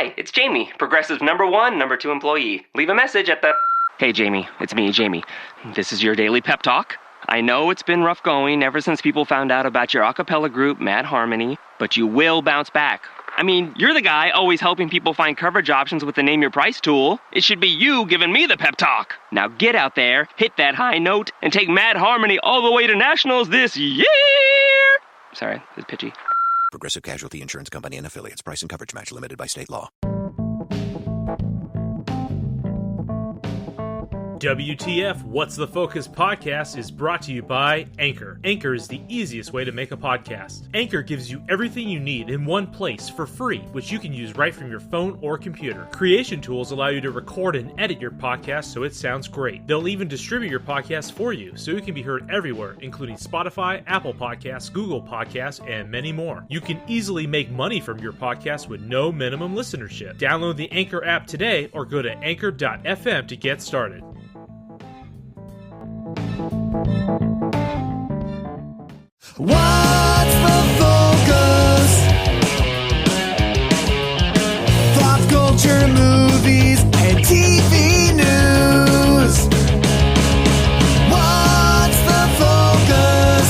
Hi, it's Jamie, Progressive's #1, #2 employee. Leave a message at the... Hey, Jamie, it's me, Jamie. This is your daily pep talk. I know it's been rough going ever since people found out about your a cappella group, Mad Harmony, but you will bounce back. I mean, you're the guy always helping people find coverage options with the Name Your Price tool. It should be you giving me the pep talk. Now get out there, hit that high note, and take Mad Harmony all the way to nationals this year! Sorry, it's pitchy. Progressive Casualty Insurance Company and Affiliates. Price and coverage match limited by state law. WTF What's the Focus podcast is brought to you by Anchor. Anchor is the easiest way to make a podcast. Anchor gives you everything you need in one place for free, which you can use right from your phone or computer. Creation tools allow you to record and edit your podcast so it sounds great. They'll even distribute your podcast for you so it can be heard everywhere, including Spotify, Apple Podcasts, Google Podcasts, and many more. You can easily make money from your podcast with no minimum listenership. Download the Anchor app today or go to anchor.fm to get started. What's the focus? Pop culture, movies, and TV news. What's the focus?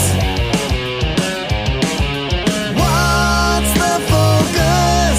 What's the focus?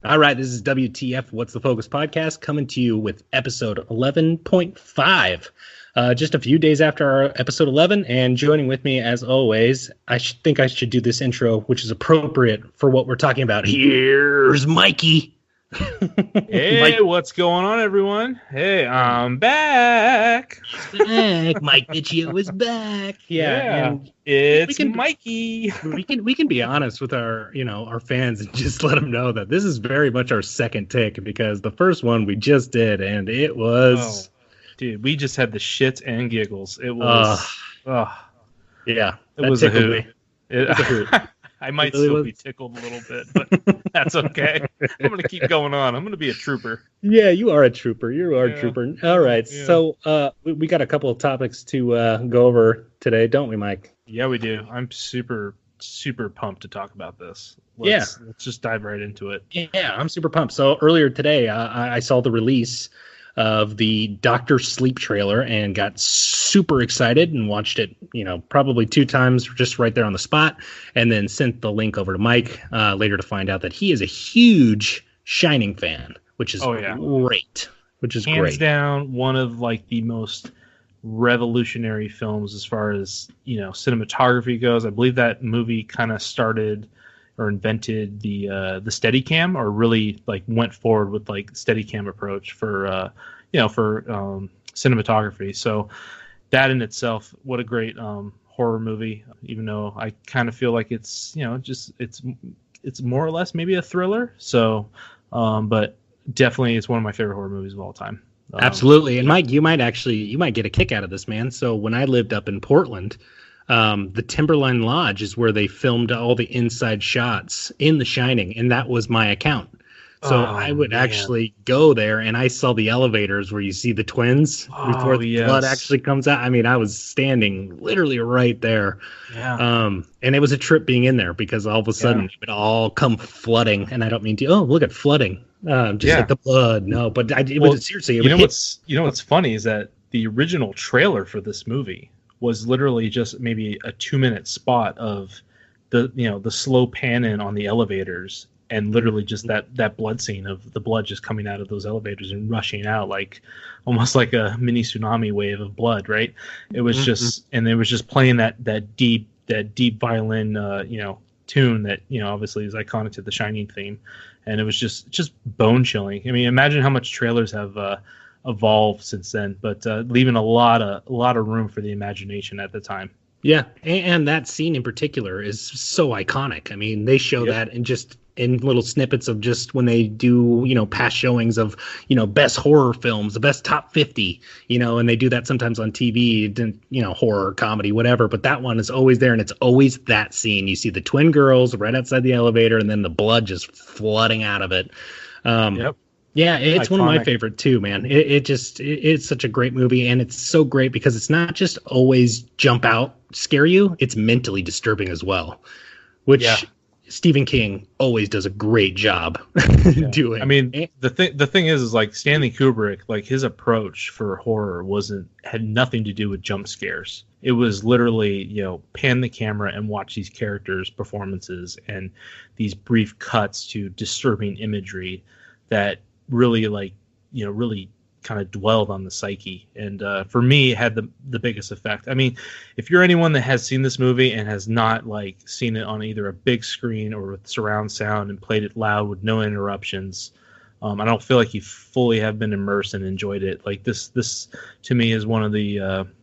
All right, this is WTF What's the Focus podcast coming to you with episode 11.5. Just a few days after our episode 11, and joining with me as always, I think I should do this intro, which is appropriate for what we're talking about. Here's Mikey. Hey, Mike. What's going on, everyone? Hey, I'm back. Back. Mike Biggio is back. Yeah. And it's Mikey. We can be honest with our fans and just let them know that this is very much our second take, because the first one we just did and it was dude, we just had the shits and giggles. It was yeah. It was a hoot. hoot. I might really still be tickled a little bit, but that's okay. I'm going to keep going on. I'm going to be a trooper. Yeah, you are a trooper. You are a trooper. All right. Yeah. So we got a couple of topics to go over today, don't we, Mike? Yeah, we do. I'm super, super pumped to talk about this. Let's just dive right into it. Yeah, I'm super pumped. So earlier today, I saw the release of the Dr. Sleep trailer and got super excited and watched it, probably 2 times just right there on the spot, and then sent the link over to Mike later to find out that he is a huge Shining fan, which is great. Which is hands great. down one of like the most revolutionary films as far as cinematography goes. I believe that movie kind of started or invented the Steadicam, or really like went forward with like Steadicam approach for cinematography. So that in itself, what a great horror movie. Even though I kind of feel like it's it's more or less maybe a thriller. So, but definitely it's one of my favorite horror movies of all time. Absolutely. And Mike, you might get a kick out of this, man. So when I lived up in Portland, the Timberline Lodge is where they filmed all the inside shots in The Shining, and that was my account. So I would actually go there, and I saw the elevators where you see the twins before the blood actually comes out. I mean, I was standing literally right there. Yeah. And it was a trip being in there, because all of a sudden it would all come flooding, and I don't mean to. Oh, look at flooding. Just like the blood. No, but seriously. What's funny is that the original trailer for this movie was literally just maybe a 2-minute spot of the slow pan in on the elevators, and literally just that blood scene of the blood just coming out of those elevators and rushing out like almost like a mini tsunami wave of blood, right? It was just, and it was just playing that deep violin tune that obviously is iconic to the Shining theme, and it was just bone chilling. I mean, imagine how much trailers have evolved since then, but leaving a lot of room for the imagination at the time. Yeah, and that scene in particular is so iconic. I mean, they show that in little snippets of just when they do, past showings of, best horror films, the best top 50, and they do that sometimes on TV, horror, comedy, whatever. But that one is always there, and it's always that scene. You see the twin girls right outside the elevator, and then the blood just flooding out of it. Yeah, it's one of my Iconic. favorite too, man. It's such a great movie, and it's so great because it's not just always jump out, scare you. It's mentally disturbing as well, which Yeah. Stephen King always does a great job doing. I mean, the thing is like Stanley Kubrick, like his approach for horror had nothing to do with jump scares. It was literally, pan the camera and watch these characters' performances and these brief cuts to disturbing imagery that really really kind of dwelled on the psyche. And for me, it had the biggest effect. I mean, if you're anyone that has seen this movie and has not like seen it on either a big screen or with surround sound and played it loud with no interruptions, I don't feel like you fully have been immersed and enjoyed it. Like this to me is one of the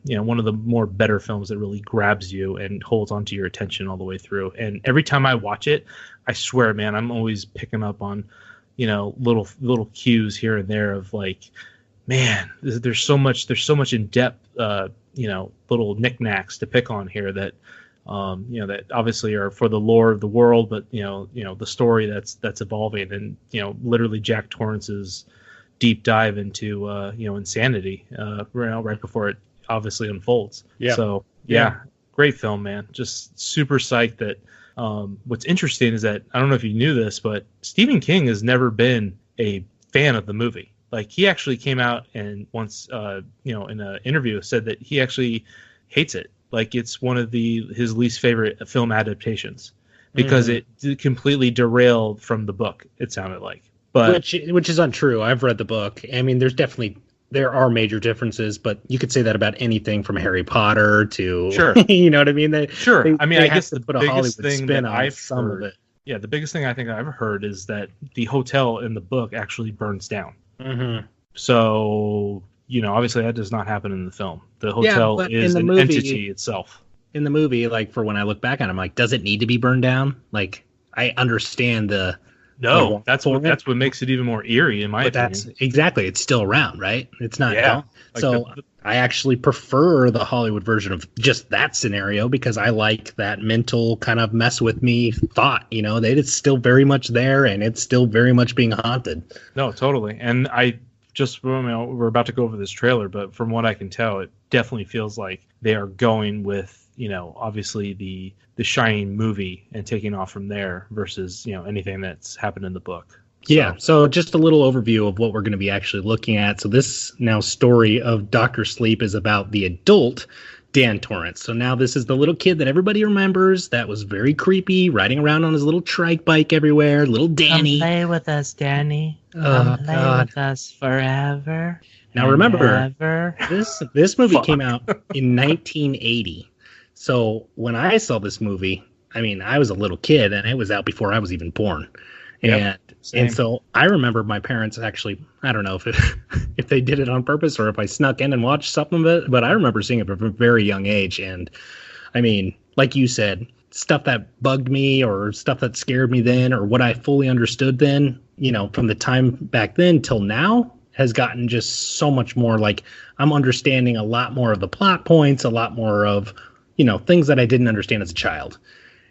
one of the more better films that really grabs you and holds onto your attention all the way through. And every time I watch it, I swear, man, I'm always picking up on little cues here and there of like, man, there's so much in depth, little knickknacks to pick on here that, that obviously are for the lore of the world, but the story that's evolving, and literally Jack Torrance's deep dive into insanity, right before it obviously unfolds. Yeah. So yeah, great film, man. Just super psyched that. What's interesting is that I don't know if you knew this, but Stephen King has never been a fan of the movie. Like he actually came out and once, in an interview said that he actually hates it. Like it's one of his least favorite film adaptations because it completely derailed from the book. It sounded like, but which is untrue. I've read the book. I mean, there are major differences, but you could say that about anything from Harry Potter to, sure, you know what I mean? I guess the put a biggest Hollywood thing spin that on I've some heard, of it. yeah, the biggest thing I think I've ever heard is that the hotel in the book actually burns down. Mm-hmm. So, obviously that does not happen in the film. The hotel is an entity itself. In the movie, like for when I look back on it, I'm like, does it need to be burned down? Like, I understand No, that's what makes it even more eerie in my opinion. That's exactly, it's still around, right? It's not gone. Like so I actually prefer the Hollywood version of just that scenario because I like that mental kind of mess with me thought, that it's still very much there and it's still very much being haunted. No, totally. And we're about to go over this trailer, but from what I can tell, it definitely feels like they are going with, obviously the Shining movie and taking off from there versus, anything that's happened in the book. Yeah, so just a little overview of what we're going to be actually looking at. So this now story of Dr. Sleep is about the adult Dan Torrance. So now this is the little kid that everybody remembers that was very creepy, riding around on his little trike bike everywhere, little Danny. Come play with us, Danny. Oh, Come play God. with us forever. Now remember, ever. this movie came out in 1980. So when I saw this movie, I mean, I was a little kid and it was out before I was even born. And so I remember my parents actually, I don't know if they did it on purpose or if I snuck in and watched something of it, but I remember seeing it from a very young age. And I mean, like you said, stuff that bugged me or stuff that scared me then or what I fully understood then, from the time back then till now has gotten just so much more like I'm understanding a lot more of the plot points, a lot more of, things that I didn't understand as a child.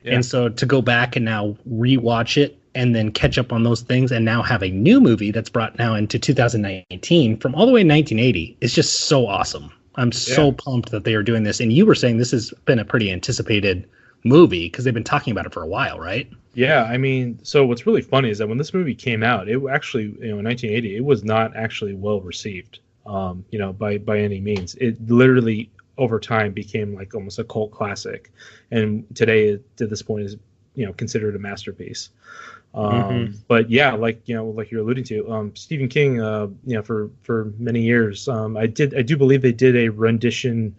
Yeah. And so to go back and now rewatch it and then catch up on those things and now have a new movie that's brought now into 2019 from all the way in 1980 is just so awesome. I'm so pumped that they are doing this. And you were saying this has been a pretty anticipated movie because they've been talking about it for a while, right? Yeah, I mean, so what's really funny is that when this movie came out, it actually, in 1980, it was not actually well received, by any means. It literally over time became like almost a cult classic, and today to this point is considered a masterpiece. But yeah, like you're alluding to, Stephen King, for many years, I do believe they did a rendition,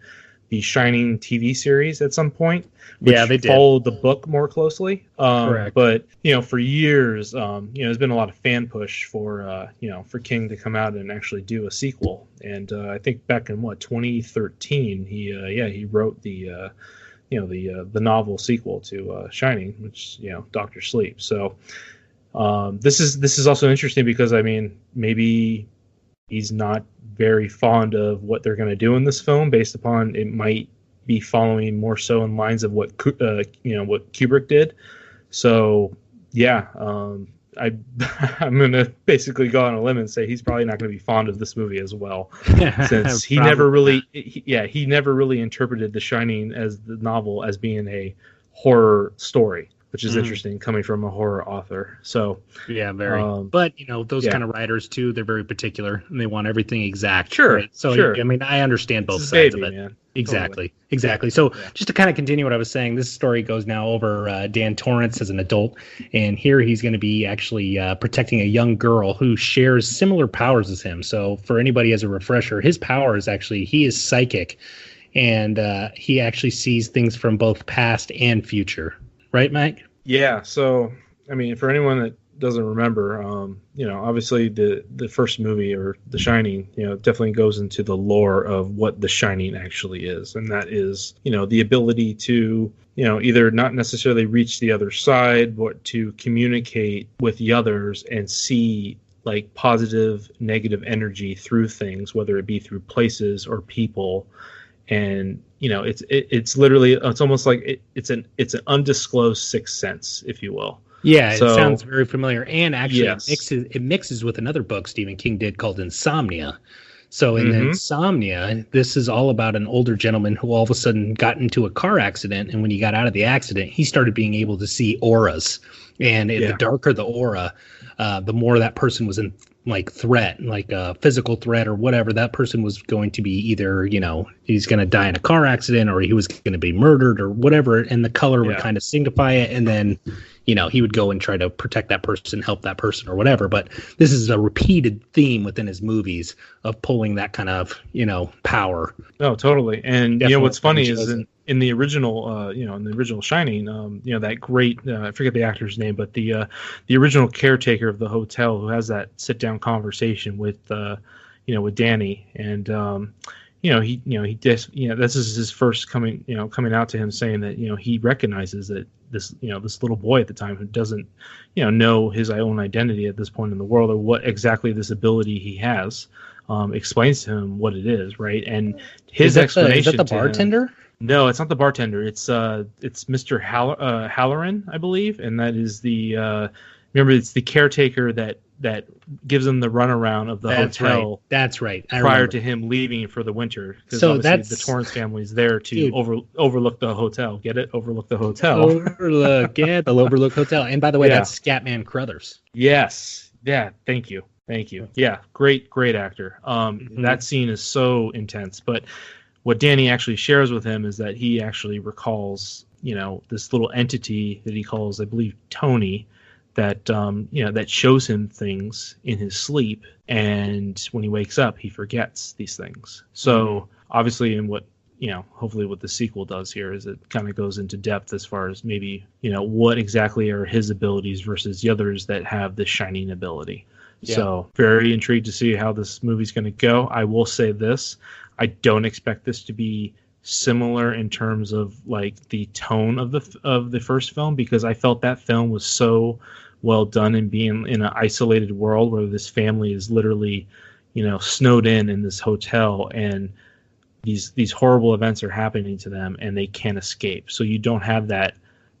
the Shining TV series at some point, which they did. Followed the book more closely. Correct. But for years, there's been a lot of fan push for King to come out and actually do a sequel. And I think back in 2013, he wrote the novel sequel to Shining, which Doctor Sleep. So this is also interesting because I mean maybe he's not very fond of what they're going to do in this film based upon it might be following more so in lines of what Kubrick did. So yeah, I'm gonna basically go on a limb and say he's probably not gonna be fond of this movie as well, since he never really he never really interpreted The Shining as the novel as being a horror story, which is interesting coming from a horror author. So yeah, very. But those kind of writers too, they're very particular and they want everything exact. Sure. Right? So sure. I mean, I understand both sides of it. Man. Exactly. So just to kind of continue what I was saying, this story goes now over Dan Torrance as an adult, and here he's going to be actually protecting a young girl who shares similar powers as him. So for anybody as a refresher, his power is actually he is psychic, and he actually sees things from both past and future. Right, Mike? Yeah. So I mean, for anyone that doesn't remember, obviously the first movie, or The Shining, definitely goes into the lore of what The Shining actually is, and that is, the ability to, either not necessarily reach the other side, but to communicate with the others and see like positive, negative energy through things, whether it be through places or people. And it's literally, it's almost like it's an undisclosed sixth sense, if you will. Yeah, it sounds very familiar. And actually, yes. it mixes with another book Stephen King did called Insomnia. So in Insomnia, this is all about an older gentleman who all of a sudden got into a car accident. And when he got out of the accident, he started being able to see auras. And the darker the aura, the more that person was in like threat, like a physical threat or whatever. That person was going to be either, he's going to die in a car accident or he was going to be murdered or whatever. And the color would kind of signify it. And then, he would go and try to protect that person, help that person or whatever. But this is a repeated theme within his movies of pulling that kind of, power. Oh, totally. And Definitely what's funny is in the original, in the original Shining, that great, I forget the actor's name, but the original caretaker of the hotel who has that sit down conversation with, with Danny, and this is his first coming out to him, saying that he recognizes that this little boy at the time who doesn't know his own identity at this point in the world, or what exactly this ability he has, explains to him what it is, right? And his explanation. Is that the bartender? No, it's not the bartender. It's Mr. Halloran, I believe, and that is the remember, it's the caretaker that gives him the runaround of the hotel. Right. That's right. Prior to him leaving for the winter, because obviously the Torrance family's there to overlook the hotel. Get it? Overlook the hotel. The Overlook Hotel. And by the way, that's Scatman Crothers. Yes. Yeah. Thank you. Yeah. Great actor. That scene is so intense. But what Danny actually shares with him is that he actually recalls, this little entity that he calls, I believe, Tony, that that shows him things in his sleep, and when he wakes up, he forgets these things. So obviously, in what hopefully what the sequel does here is it kind of goes into depth as far as maybe what exactly are his abilities versus the others that have the Shining ability. Yeah. So very intrigued to see how this movie's going to go. I will say this: I don't expect this to be similar in terms of like the tone of the first film, because I felt that film was so well done in being in an isolated world where this family is literally snowed in this hotel, and these horrible events are happening to them and they can't escape. So you don't have that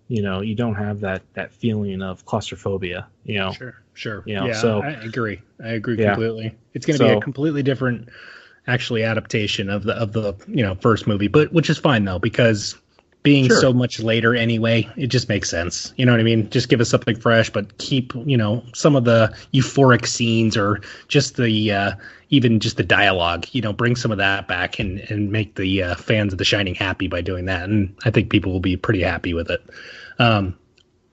that feeling of claustrophobia. Sure. So I agree completely. It's going to be a completely different actually adaptation of the first movie, but which is fine though, because being so much later anyway, it just makes sense. You know what I mean? Just give us something fresh, but keep some of the euphoric scenes, or just the even just the dialogue. Bring some of that back and make the fans of The Shining happy by doing that, and I think people will be pretty happy with it. I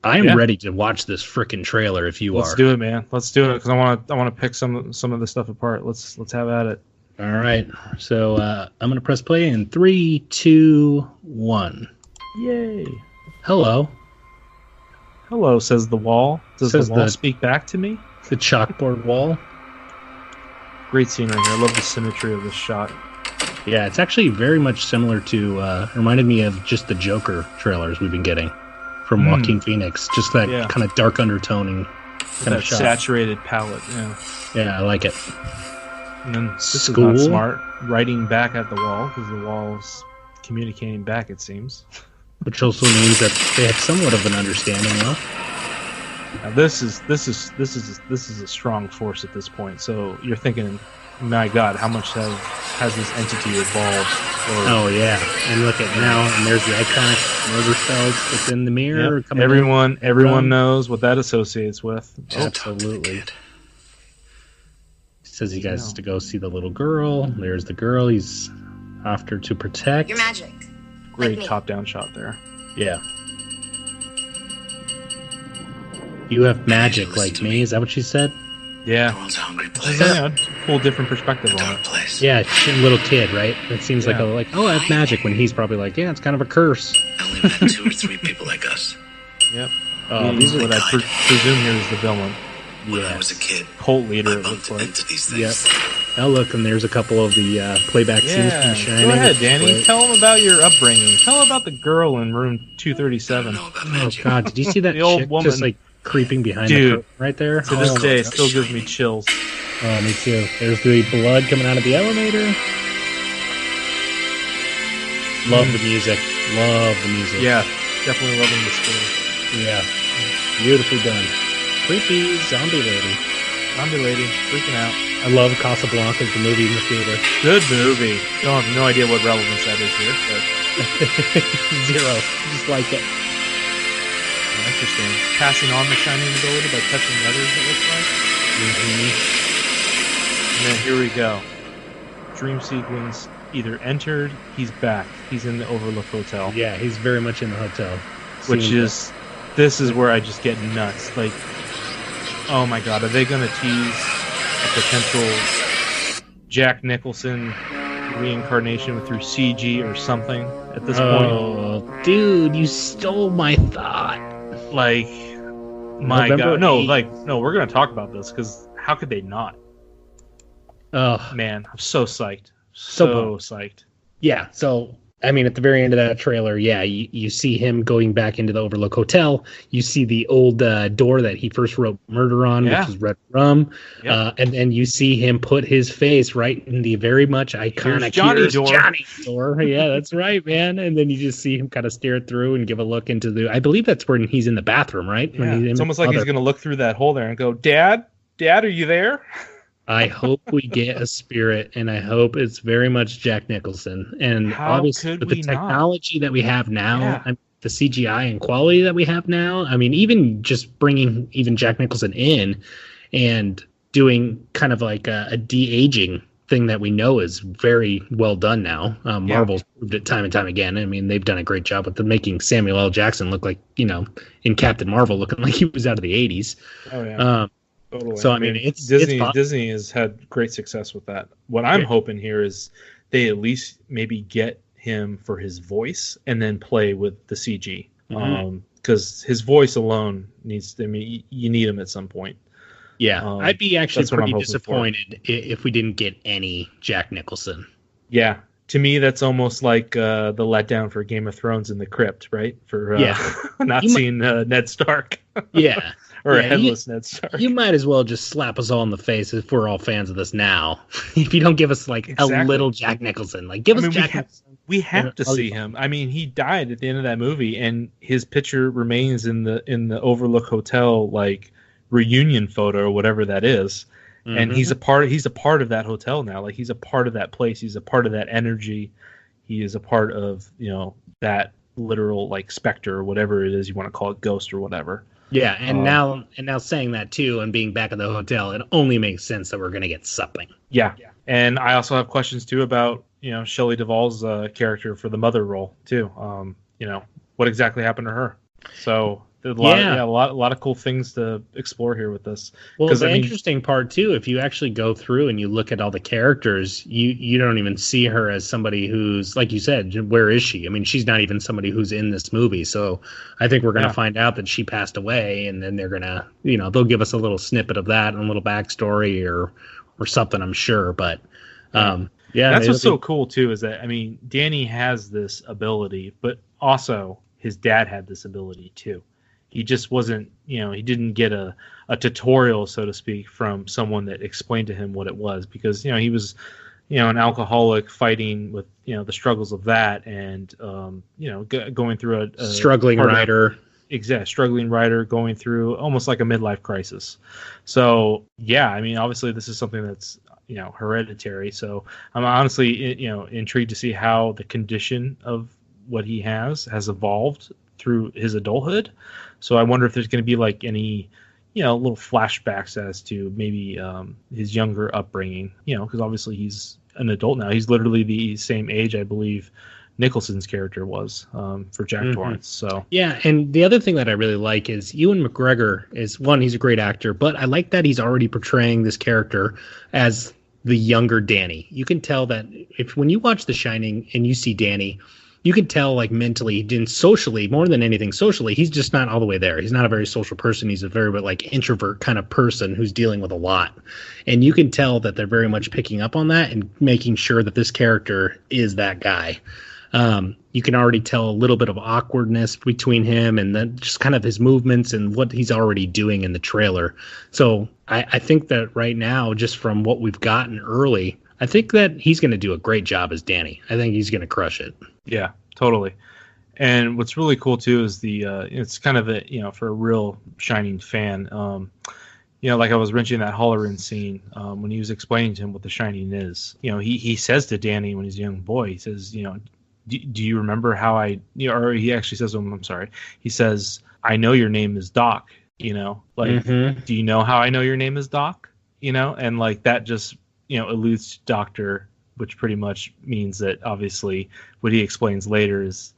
am ready to watch this frickin' trailer if you are. Let's do it, man. Let's do it, because I want to pick some of the stuff apart. Let's have at it. All right. So I'm gonna press play in 3, 2, 1. Yay! Hello, says the wall. Does the wall speak back to me? The chalkboard wall. Great scene right here. I love the symmetry of this shot. Yeah, it's actually very much similar to, reminded me of just the Joker trailers we've been getting from Joaquin Phoenix. Just that kind of dark undertoning kind of shot. Saturated palette, Yeah, I like it. And then this is not smart. Writing back at the wall, because the wall's communicating back, it seems. Which also means that they had somewhat of an understanding, though. Now this is a strong force at this point. So you're thinking, my God, how much has this entity evolved? Oh yeah, and look at now, and there's the iconic murder cells within the mirror. Yep. coming Everyone in. knows what that associates with. Absolutely. He says he has to go see the little girl. There's the girl he's after to protect. You're magic. Great Like me. top-down shot there. Yeah. You have magic like me. Is that what she said? Yeah. The world's a hungry So, place. cool, different perspective on Dark it. place. Yeah, little kid, right? It seems Yeah. like oh, I have magic. When he's probably like, yeah, it's kind of a curse. I only met 2 or 3 people like us. Yep. These are what I presume here is the villain. When I was a kid, Cult leader, I it looks bumped like. into these Yep. things. Oh, look, and there's a couple of the playback scenes from Yeah. The Shining. Go ahead, Danny. Right. Tell them about your upbringing. Tell them about the girl in room I don't 237. know about Oh magic. God, did you see that The old chick woman. just like creeping behind the Dude. curtain right there? To this Oh, day, my it God. still gives me chills. Oh, me too. There's the blood coming out of the elevator. Love the music. Love the music. Yeah, definitely loving the score. Yeah. Beautifully done. Creepy zombie lady. Zombie lady, freaking out. I love Casablanca's the movie in the theater. Good movie. Don't have no idea what relevance that is here, but Zero. Just like it. interesting. Passing on the shining ability by touching others, it looks like. And then here we go. Dream sequence either entered, he's back. He's in the Overlook Hotel. Yeah, he's very much in the hotel. Which Seeing is, this is where I just get nuts. Like, oh my God, are they going to tease a potential Jack Nicholson reincarnation through CG or something at this point? Oh, dude, you stole my thought. Like, my November God. No, 8th. no, we're going to talk about this because how could they not? Oh, Man, I'm so psyched. So So psyched. yeah. So, I mean, at the very end of that trailer, yeah, you see him going back into the Overlook Hotel. You see the old door that he first wrote murder on, Yeah. which is red rum. Yep. And then you see him put his face right in the very much iconic Here's Johnny Here's door. Johnny door. Yeah, that's right, man. And then you just see him kind of stare through and give a look into the. I believe that's when he's in the bathroom, right? When Yeah. he's in It's his almost like he's mother. going to look through that hole there and go, Dad, are you there? I hope we get a spirit, and I hope it's very much Jack Nicholson. And How obviously, could with the we not? technology that we have now, Yeah. the CGI and quality that we have now, I mean, even just bringing even Jack Nicholson in and doing kind of like a de-aging thing that we know is very well done now. Marvel's proved it time and time again. I mean, they've done a great job with making Samuel L. Jackson look like, in Captain Marvel, looking like he was out of the 80s. Oh, yeah. Totally. So, I mean, it's fun. Disney has had great success with that. What I'm hoping here is they at least maybe get him for his voice and then play with the CG. Because his voice alone needs, I mean, you need him at some point. Yeah, I'd be actually that's what I'm pretty hoping disappointed if we didn't get any Jack Nicholson. Yeah. To me, that's almost like the letdown for Game of Thrones in the Crypt, right? For not seeing Ned Stark. Yeah. Or a Yeah, headless Ned Stark. You might as well just slap us all in the face if we're all fans of this now. If you don't give us like a little Jack Nicholson, like give us Jack Nicholson. We have to see him. I mean, he died at the end of that movie, and his picture remains in the Overlook Hotel like reunion photo or whatever that is. And he's a part of that hotel now. Like he's a part of that place. He's a part of that energy. He is a part of that literal like specter or whatever it is you want to call it, ghost or whatever. Yeah, and now saying that too and being back at the hotel, it only makes sense that we're gonna get something. Yeah. And I also have questions too about Shelley Duvall's character for the mother role too. What exactly happened to her? So there's a lot of cool things to explore here with this. Well, the interesting part too, if you actually go through and you look at all the characters, you don't even see her as somebody who's, like you said, where is she? I mean, she's not even somebody who's in this movie. So I think we're going to find out that she passed away, and then they're going to, they'll give us a little snippet of that and a little backstory or something, I'm sure. But that's what's so cool too, is that, I mean, Danny has this ability, but also his dad had this ability too. He just wasn't, he didn't get a tutorial, so to speak, from someone that explained to him what it was, because, he was, an alcoholic fighting with, the struggles of that, and, going through a struggling writer. exact struggling writer going through almost like a midlife crisis. So yeah, I mean, obviously this is something that's hereditary. So I'm honestly intrigued to see how the condition of what he has evolved through his adulthood. So I wonder if there's going to be like any little flashbacks as to maybe his younger upbringing. Because obviously he's an adult now. He's literally the same age, I believe, Nicholson's character was for Jack Torrance. So yeah, and the other thing that I really like is Ewan McGregor is one, he's a great actor, but I like that he's already portraying this character as the younger Danny. You can tell that when you watch The Shining and you see Danny, you can tell like mentally and socially, more than anything socially, he's just not all the way there. He's not a very social person. He's a very like introvert kind of person who's dealing with a lot. And you can tell that they're very much picking up on that and making sure that this character is that guy. You can already tell a little bit of awkwardness between him and then just kind of his movements and what he's already doing in the trailer. So I think that right now, just from what we've gotten early, I think that he's going to do a great job as Danny. I think he's going to crush it. Yeah, totally. And what's really cool too is it's kind of for a real Shining fan, like I was mentioning that Halloran scene when he was explaining to him what The Shining is. He says to Danny when he's a young boy, he says, do you remember how or he actually says to him, I'm sorry, he says, I know your name is Doc, do you know how I know your name is Doc? And like that just, alludes to doctor, which pretty much means that obviously what he explains later is,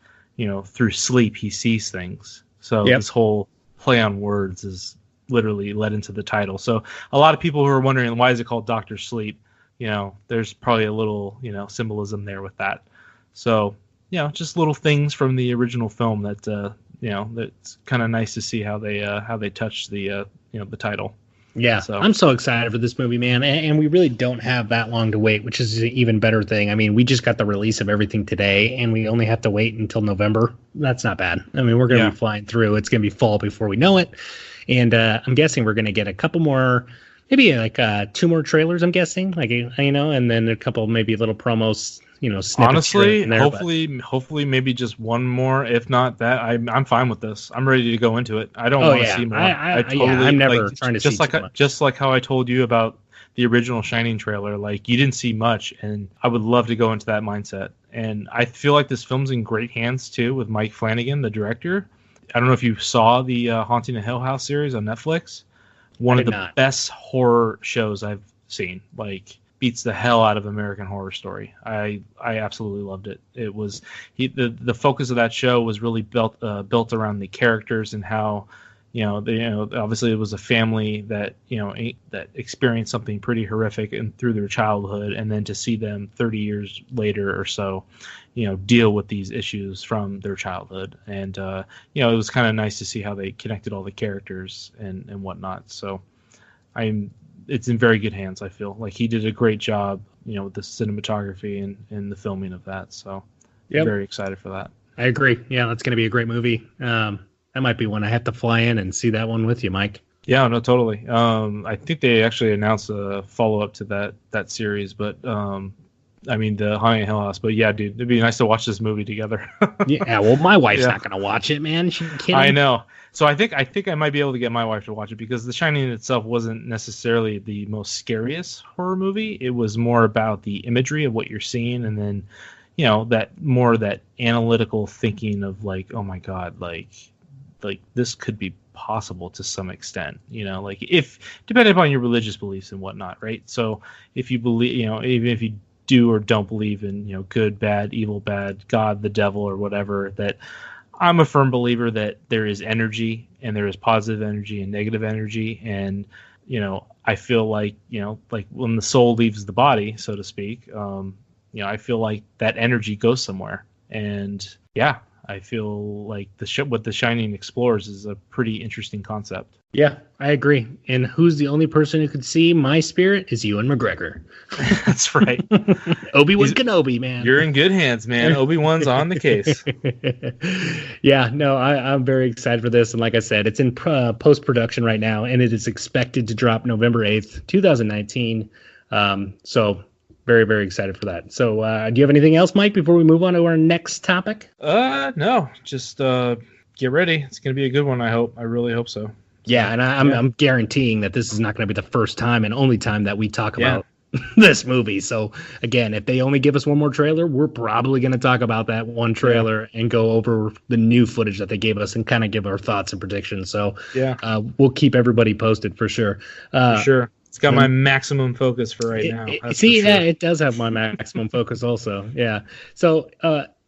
through sleep, he sees things. So This whole play on words is literally led into the title. So a lot of people who are wondering, why is it called Dr. Sleep? There's probably a little, symbolism there with that. So, just little things from the original film that, that's kind of nice to see how they touch the title. Yeah, so I'm so excited for this movie, man. And we really don't have that long to wait, which is an even better thing. I mean, we just got the release of everything today, and we only have to wait until November. That's not bad. I mean, we're going to be flying through. It's going to be fall before we know it. And I'm guessing we're going to get a couple more, maybe like 2 more trailers, I'm guessing, and then a couple maybe little promos. Snippets. Honestly, hopefully, maybe just one more. If not that, I'm fine with this. I'm ready to go into it. I don't want to see more. I'm never trying to see too much. Just like how I told you about the original Shining trailer. Like you didn't see much, and I would love to go into that mindset. And I feel like this film's in great hands too with Mike Flanagan, the director. I don't know if you saw the Haunting of Hill House series on Netflix. One of the best horror shows I've seen. Like. Beats the hell out of American Horror Story. I absolutely loved it. It was the focus of that show was really built around the characters and how obviously it was a family that that experienced something pretty horrific and through their childhood, and then to see them 30 years later or so deal with these issues from their childhood, and it was kind of nice to see how they connected all the characters and whatnot. So it's in very good hands. I feel like he did a great job, with the cinematography and the filming of that. So I'm very excited for that. I agree. Yeah, that's going to be a great movie. That might be one I have to fly in and see that one with you, Mike. Yeah, no, totally. I think they actually announced a follow-up to that series, but I mean the Haunting Hill House. But yeah, dude, it'd be nice to watch this movie together. Yeah, well, my wife's not going to watch it, man. She can't. I know. So I think I might be able to get my wife to watch it because The Shining itself wasn't necessarily the most scariest horror movie. It was more about the imagery of what you're seeing, and then that analytical thinking of like, oh my god, like this could be possible to some extent. Like if depending upon your religious beliefs and whatnot, right? So if you believe, even if you do or don't believe in good, bad, evil, bad, God, the devil, or whatever, that. I'm a firm believer that there is energy and there is positive energy and negative energy. And, I feel like, like when the soul leaves the body, so to speak, I feel like that energy goes somewhere. And yeah, I feel like what The Shining explores is a pretty interesting concept. Yeah, I agree. And who's the only person who could see my spirit is Ewan McGregor. That's right. Obi-Wan Kenobi, man. You're in good hands, man. Obi-Wan's on the case. Yeah, no, I'm very excited for this. And like I said, it's in post-production right now, and it is expected to drop November 8th, 2019. So very, very excited for that. So do you have anything else, Mike, before we move on to our next topic? No, just get ready. It's going to be a good one, I hope. I really hope so. Yeah, and I'm guaranteeing that this is not going to be the first time and only time that we talk about this movie. So again, if they only give us one more trailer, we're probably going to talk about that one trailer and go over the new footage that they gave us and kind of give our thoughts and predictions. So we'll keep everybody posted for sure. For sure. It's got my maximum focus for right now. It does have my maximum focus also. Yeah. So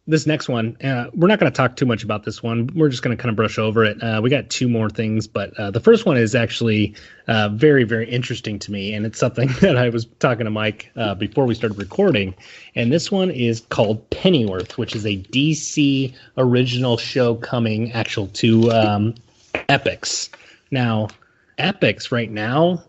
this next one, we're not going to talk too much about this one. We're just going to kind of brush over it. We got two more things, but the first one is actually very, very interesting to me, and it's something that I was talking to Mike before we started recording. And this one is called Pennyworth, which is a DC original show coming to Epix. Now, Epix right now,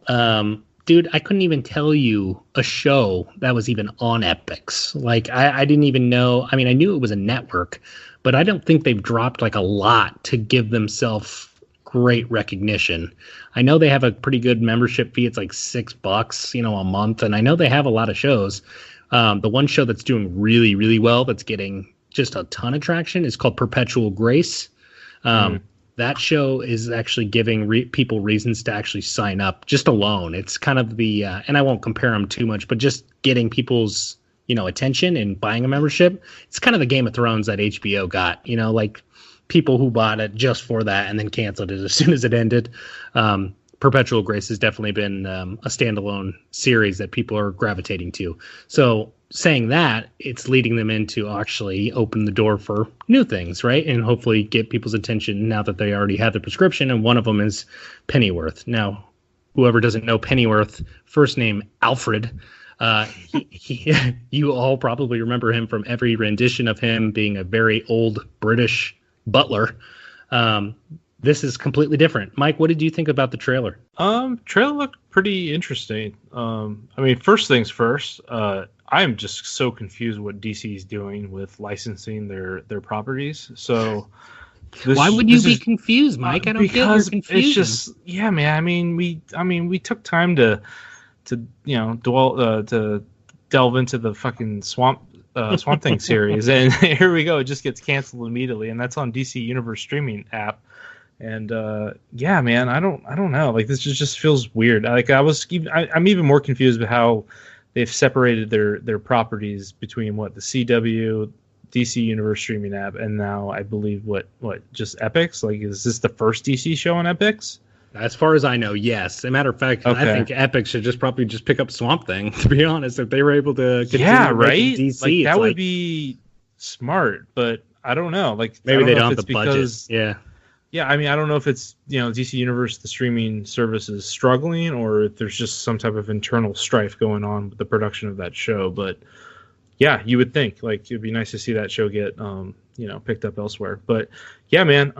dude, I couldn't even tell you a show that was even on Epix. Like, I didn't even know. I mean, I knew it was a network, but I don't think they've dropped like a lot to give themselves great recognition. I know they have a pretty good membership fee. It's like $6, a month. And I know they have a lot of shows. The one show that's doing really, really well, that's getting just a ton of traction, is called Perpetual Grace. That show is actually giving people reasons to actually sign up just alone. It's kind of the, and I won't compare them too much, but just getting people's, attention and buying a membership. It's kind of the Game of Thrones that HBO got, like people who bought it just for that and then canceled it as soon as it ended. Perpetual Grace has definitely been a standalone series that people are gravitating to. So saying that, it's leading them into actually open the door for new things, right? And hopefully get people's attention now that they already have the prescription. And one of them is Pennyworth. Now, whoever doesn't know Pennyworth, first name Alfred, you all probably remember him from every rendition of him being a very old British butler. This is completely different. Mike, what did you think about the trailer? Trailer looked pretty interesting. First things first, I'm just so confused what DC is doing with licensing their properties. So why would you be confused, Mike? I don't get your confusion. It's just, man. We took time to delve into the fucking Swamp Thing series, and here we go. It just gets canceled immediately, and that's on DC Universe streaming app. And man, I don't know. Like, this just feels weird. Like, I'm even more confused with how they've separated their properties between the CW, DC Universe streaming app, and now I believe just Epix. Like, is this the first DC show on Epix? As far as I know, yes. As a matter of fact, okay. I think Epix should probably pick up Swamp Thing. To be honest, if they were able to continue right. DC, like, that would be smart, but I don't know. Like, maybe they don't have the budget. Yeah. Yeah, I don't know if it's, DC Universe, the streaming service, is struggling, or if there's just some type of internal strife going on with the production of that show. But yeah, you would think, like, it'd be nice to see that show get, picked up elsewhere. But yeah, man,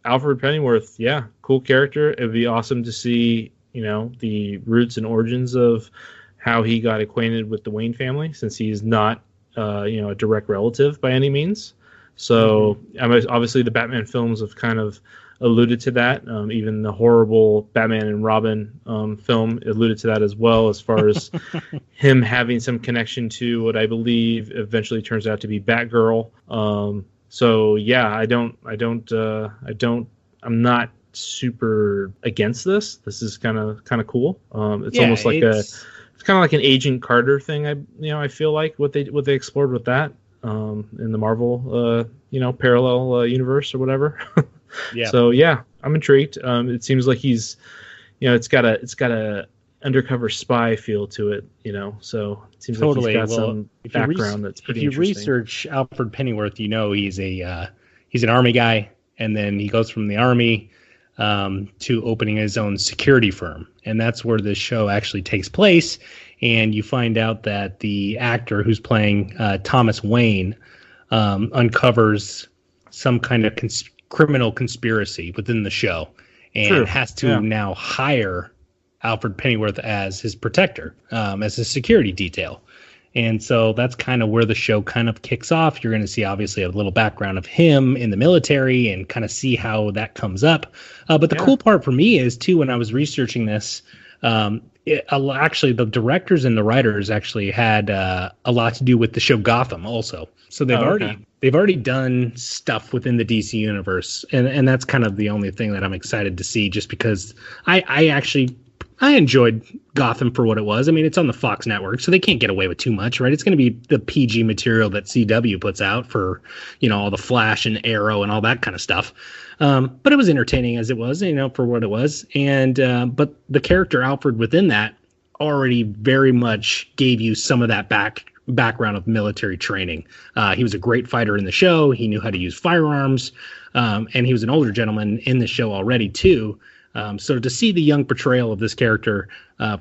Alfred Pennyworth, cool character. It'd be awesome to see, the roots and origins of how he got acquainted with the Wayne family, since he's not, a direct relative by any means. So obviously the Batman films have kind of alluded to that. Even the horrible Batman and Robin film alluded to that as well, as far as him having some connection to what I believe eventually turns out to be Batgirl. So yeah, I'm not super against this. This is kind of cool. It's almost like it's kind of like an Agent Carter thing. I feel like what they explored with that. In the Marvel, parallel universe or whatever. Yeah. So yeah, I'm intrigued. It seems like he's, it's got a undercover spy feel to it. So it seems like he's got some background that's pretty interesting. If you research Alfred Pennyworth, he's he's an army guy, and then he goes from the army to opening his own security firm, and that's where this show actually takes place. And you find out that the actor who's playing Thomas Wayne uncovers some kind of criminal conspiracy within the show, and has to now hire Alfred Pennyworth as his protector, as his security detail. And so that's kind of where the show kind of kicks off. You're going to see, obviously, a little background of him in the military and kind of see how that comes up. But the cool part for me is, too, when I was researching this, actually, the directors and the writers actually had a lot to do with the show Gotham also. So they've they've already done stuff within the DC universe, and that's kind of the only thing that I'm excited to see, just because I enjoyed Gotham for what it was. I mean, it's on the Fox network, so they can't get away with too much, right? It's going to be the PG material that CW puts out for, all the Flash and Arrow and all that kind of stuff. But it was entertaining as it was, for what it was. And but the character Alfred within that already very much gave you some of that background of military training. He was a great fighter in the show. He knew how to use firearms, and he was an older gentleman in the show already too. So to see the young portrayal of this character,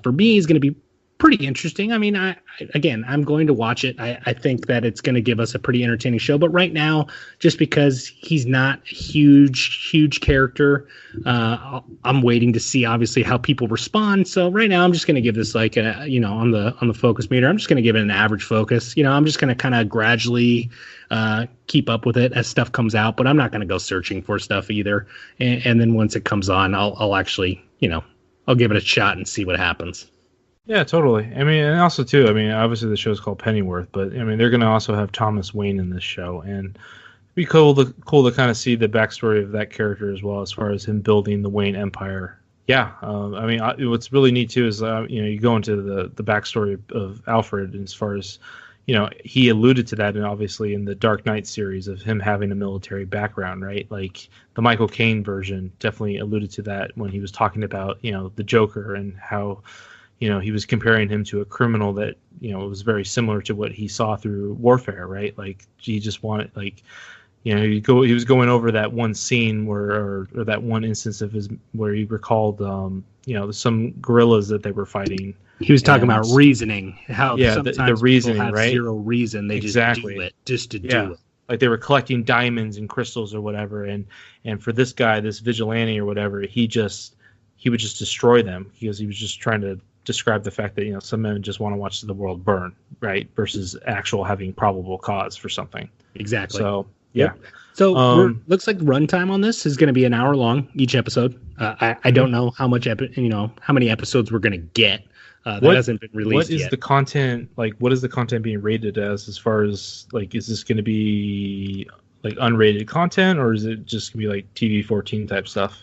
for me, is going to be pretty interesting. I mean, I'm going to watch it. I think that it's going to give us a pretty entertaining show. But right now, just because he's not a huge character, I'm waiting to see obviously how people respond. So right now, I'm just going to give this like on the focus meter, I'm just going to give it an average focus. I'm just going to kind of gradually keep up with it as stuff comes out. But I'm not going to go searching for stuff either. And then once it comes on, I'll actually I'll give it a shot and see what happens. Yeah, totally. I mean, and also too, obviously the show's called Pennyworth, but they're going to also have Thomas Wayne in this show, and it'd be cool to kind of see the backstory of that character as well, as far as him building the Wayne Empire. Yeah, what's really neat too is you go into the backstory of Alfred, as far as he alluded to that, and obviously in the Dark Knight series of him having a military background, right? Like the Michael Caine version definitely alluded to that when he was talking about the Joker and how. He was comparing him to a criminal that, was very similar to what he saw through warfare, right? Like he just wanted, he was going over that one scene or that one instance of his where he recalled, some guerrillas that they were fighting. He was talking about reasoning, how sometimes the reasoning, people have right? Zero reason, they just do it just to do it. Like they were collecting diamonds and crystals or whatever, and for this guy, this vigilante or whatever, he would just destroy them because he was just trying to describe the fact that some men just want to watch the world burn, right? Versus actual having probable cause for something. Exactly. So yeah. Yep. So looks like the runtime on this is going to be an hour long each episode. I don't know how much how many episodes we're going to get. That hasn't been released yet. What is the content like? What is the content being rated as far as like? Is this going to be like unrated content, or is it just going to be like TV-14 type stuff?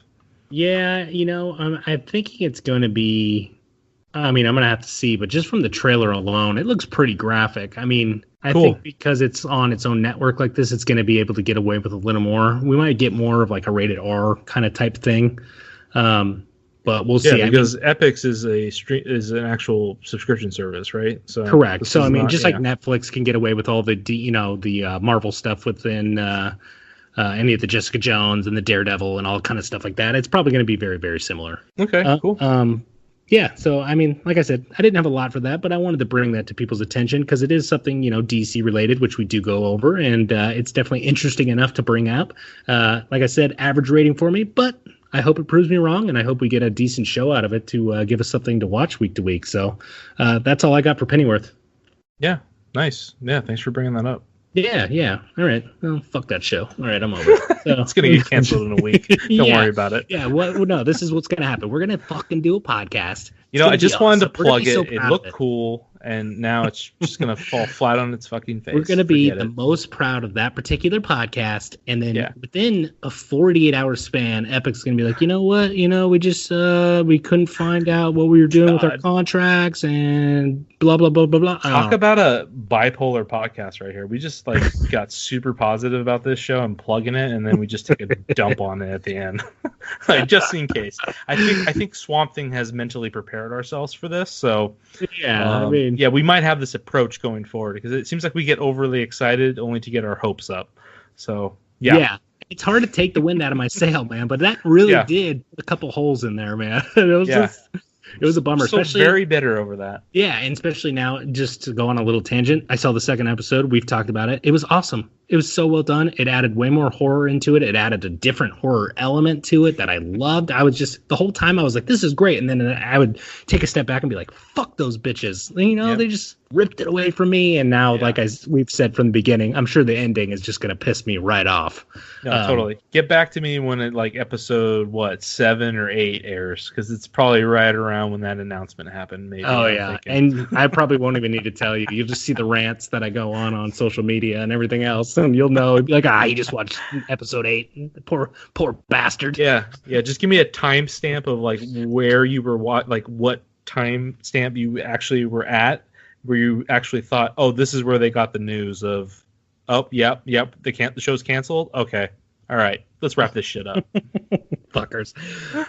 Yeah, I'm thinking it's going to be. I'm going to have to see, but just from the trailer alone, it looks pretty graphic. I think because it's on its own network like this, it's going to be able to get away with a little more. We might get more of like a rated R kind of type thing, but we'll see. Because Epix is an actual subscription service, right? So correct. So just like Netflix can get away with all the the Marvel stuff within any of the Jessica Jones and the Daredevil and all kind of stuff like that, it's probably going to be very, very similar. Okay, cool. Yeah, so like I said, I didn't have a lot for that, but I wanted to bring that to people's attention because it is something, DC related, which we do go over, and it's definitely interesting enough to bring up. Like I said, average rating for me, but I hope it proves me wrong, and I hope we get a decent show out of it to give us something to watch week to week. So that's all I got for Pennyworth. Yeah, nice. Yeah, thanks for bringing that up. Yeah. All right. Well, fuck that show. All right, I'm over it. So, it's going to get canceled in a week. Don't worry about it. Yeah, well, no, this is what's going to happen. We're going to fucking do a podcast. I just wanted to plug it. It looked cool, and now it's just going to fall flat on its fucking face. We're going to be the most proud of that particular podcast, and then within a 48-hour span, Epic's going to be like, you know what? We just we couldn't find out what we were doing with our contracts and blah, blah, blah, blah, blah. Talk about a bipolar podcast right here. We just got super positive about this show and plugging it, and then we just take a dump on it at the end. Just in case. I think Swamp Thing has mentally prepared ourselves for this, so we might have this approach going forward because it seems like we get overly excited only to get our hopes up. So it's hard to take the wind out of my sail, man, but that really did put a couple holes in there, man. It was a bummer. So especially very bitter over that. Yeah, and especially now, just to go on a little tangent, I saw the second episode. We've talked about it. It was awesome. It was so well done. It added way more horror into it. It added a different horror element to it that I loved. I was just, the whole time I was like, this is great. And then I would take a step back and be like, fuck those bitches. They just ripped it away from me. And now, we've said from the beginning, I'm sure the ending is just going to piss me right off. No, totally. Get back to me when it episode 7 or 8 airs, because it's probably right around when that announcement happened. Maybe. Oh yeah, and I probably won't even need to tell you. You'll just see the rants that I go on social media and everything else, and you'll know. You'll be like, you just watched episode 8. Poor bastard. Yeah. Just give me a timestamp of where you were, what timestamp you actually were at, where you actually thought, oh, this is where they got the news of, oh, yep, the show's canceled. Okay, all right, let's wrap this shit up. Fuckers.